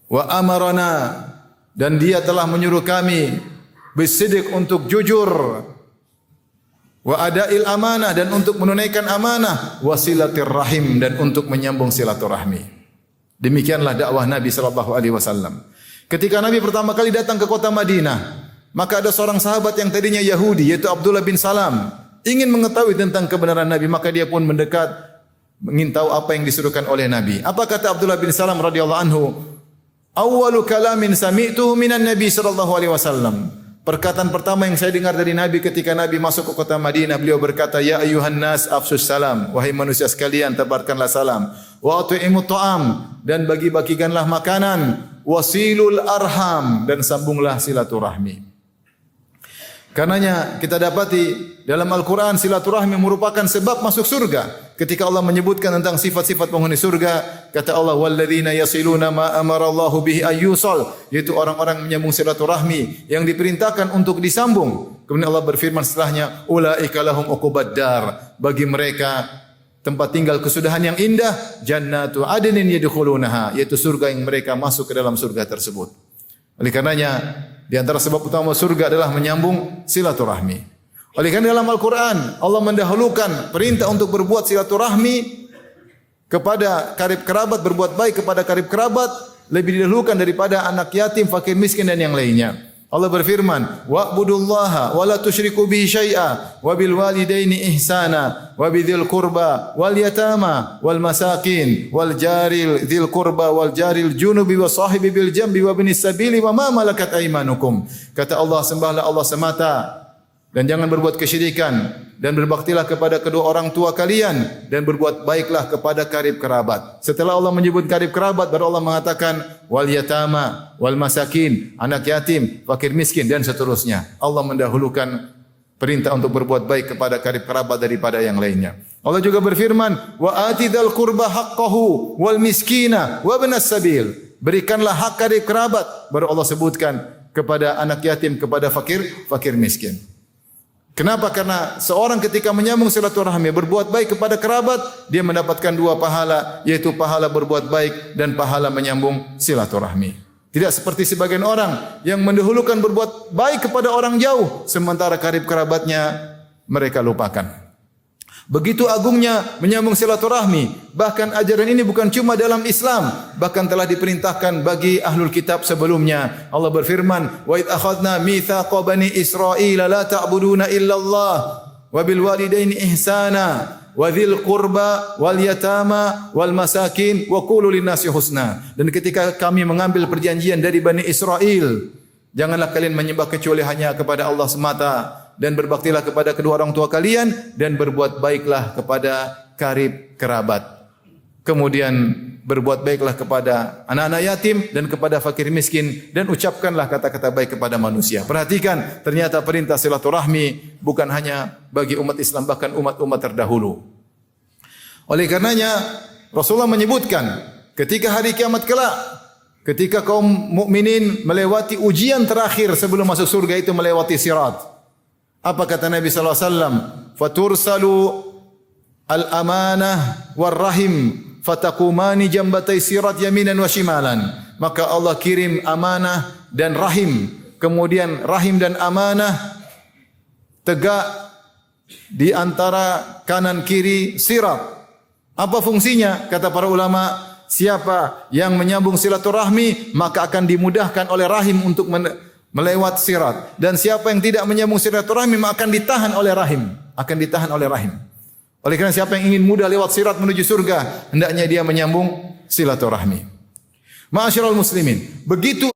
wa amarana, dan dia telah menyuruh kami bisidq, untuk jujur, wa adail amanah, dan untuk menunaikan amanah, wasilatir rahim, dan untuk menyambung silaturahmi. Demikianlah dakwah Nabi sallallahu alaihi wasallam. Ketika Nabi pertama kali datang ke kota Madinah, maka ada seorang sahabat yang tadinya Yahudi, yaitu Abdullah bin Salam, ingin mengetahui tentang kebenaran Nabi, maka dia pun mendekat, ingin tahu apa yang disuruhkan oleh Nabi. Apa kata Abdullah bin Salam radhiyallahu anhu? Awwalu kalamin sami'tuhu minan Nabi sallallahu alaihi wasallam. Perkataan pertama yang saya dengar dari Nabi ketika Nabi masuk ke kota Madinah, beliau berkata, "Ya ayyuhan nas afsus salam." Wahai manusia sekalian, tebarkanlah salam. Wa at'imut ta'am, dan bagi-bagikanlah makanan. Wasilul arham, dan sambunglah silaturahmi. Karenanya kita dapati dalam Al-Quran silaturahmi merupakan sebab masuk surga. Ketika Allah menyebutkan tentang sifat-sifat penghuni surga, kata Allah, walladzina yasiluna ma amarallahu bihi ayyusal, yaitu orang-orang menyambung silaturahmi yang diperintahkan untuk disambung. Kemudian Allah berfirman setelahnya, ulaika lahum uqubad dar, bagi mereka tempat tinggal kesudahan yang indah, jannatu adnin yadkhulunaha, yaitu surga yang mereka masuk ke dalam surga tersebut. Oleh karenanya, di antara sebab utama surga adalah menyambung silaturahmi. Oleh karena dalam Al-Quran, Allah mendahulukan perintah untuk berbuat silaturahmi kepada karib kerabat, berbuat baik kepada karib kerabat, lebih didahulukan daripada anak yatim, fakir miskin, dan yang lainnya. Allah berfirman, wa'budullaha wa la tusyriku bihi syai'a wa bil walidaini ihsana wa bidzil qurba wal yatama wal masakin wal jaril dzil qurba wal jaril junubi wa sahibi bil jambi wa binis sabili wa ma malakat aymanukum. Kata Allah, sembahlah Allah semata dan jangan berbuat kesyirikan, dan berbaktilah kepada kedua orang tua kalian, dan berbuat baiklah kepada karib kerabat. Setelah Allah menyebut karib kerabat, baru Allah mengatakan wal yatama wal masakin, anak yatim, fakir miskin, dan seterusnya. Allah mendahulukan perintah untuk berbuat baik kepada karib kerabat daripada yang lainnya. Allah juga berfirman, wa atidal qurba haqqahu wal miskina wa ibnas sabil. Berikanlah hak karib kerabat, baru Allah sebutkan kepada anak yatim, kepada fakir miskin. Kenapa? Karena seorang ketika menyambung silaturahmi, berbuat baik kepada kerabat, dia mendapatkan dua pahala, yaitu pahala berbuat baik dan pahala menyambung silaturahmi. Tidak seperti sebagian orang yang mendahulukan berbuat baik kepada orang jauh, sementara karib kerabatnya mereka lupakan. Begitu agungnya menyambung silaturahmi. Bahkan ajaran ini bukan cuma dalam Islam, bahkan telah diperintahkan bagi ahlul kitab sebelumnya. Allah berfirman, "Wa id akhadna mitsaqa bani Israila la ta'buduna illallah wa bil walidaini ihsana wa dzil qurba wal yatama wal masakin wa qulu linnasi husna." Dan ketika kami mengambil perjanjian dari Bani Israel, janganlah kalian menyembah kecuali hanya kepada Allah semata, dan berbaktilah kepada kedua orang tua kalian, dan berbuat baiklah kepada karib kerabat. Kemudian berbuat baiklah kepada anak-anak yatim dan kepada fakir miskin, dan ucapkanlah kata-kata baik kepada manusia. Perhatikan, ternyata perintah silaturahmi bukan hanya bagi umat Islam, bahkan umat-umat terdahulu. Oleh karenanya Rasulullah menyebutkan ketika hari kiamat kelak, ketika kaum mukminin melewati ujian terakhir sebelum masuk surga, itu melewati sirat. Apa kata Nabi sallallahu alaihi wasallam? Fatursalu al-amanah war-rahim fatakumani jambatai sirat yaminan wa shimalan. Maka Allah kirim amanah dan rahim. Kemudian rahim dan amanah tegak di antara kanan kiri sirat. Apa fungsinya? Kata para ulama, siapa yang menyambung silaturahmi maka akan dimudahkan oleh rahim untuk melewat sirat, dan siapa yang tidak menyambung silaturahmi maka akan ditahan oleh rahim, Oleh karena siapa yang ingin mudah lewat sirat menuju surga, hendaknya dia menyambung silaturahmi. Ma'asyiral muslimin, begitu